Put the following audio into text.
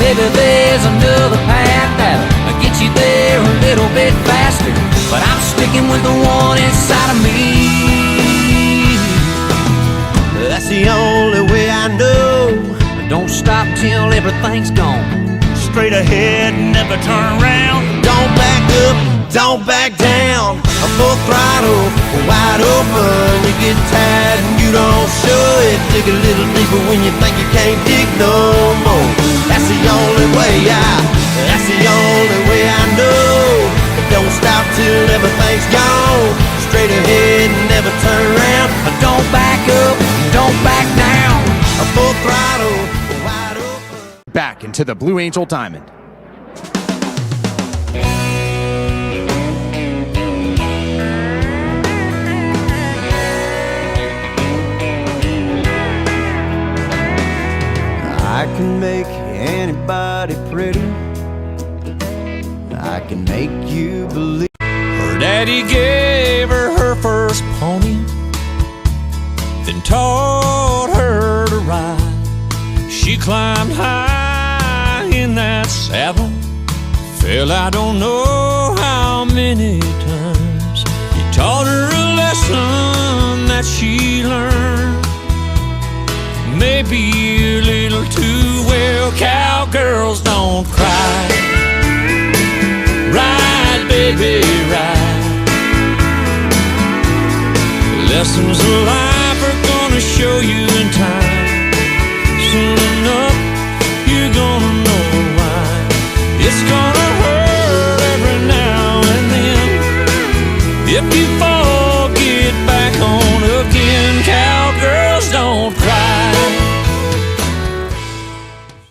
Maybe there's another path that'll get you there a little bit faster, but I'm sticking with the one inside of me. That's the only way I know. Don't stop till everything's gone. Straight ahead, never turn around. Don't back up, don't back down. A full throttle, wide open. You get tired and you don't show it. Dig a little deeper when you think you can't dig no more. That's the only way that's the only way I know. Don't stop till everything's gone. Straight ahead and never turn around. Don't back up, don't back down. A full throttle, wide open. Back into the Blue Angel Diamond. I can make anybody pretty. I can make you believe. Her daddy gave her first pony, then taught her to ride. She climbed high in that saddle, fell I don't know how many times. He taught her a lesson that she learned, maybe a little too well. Cowgirls don't cry. Ride, baby, ride. Lessons of life are gonna show you in time.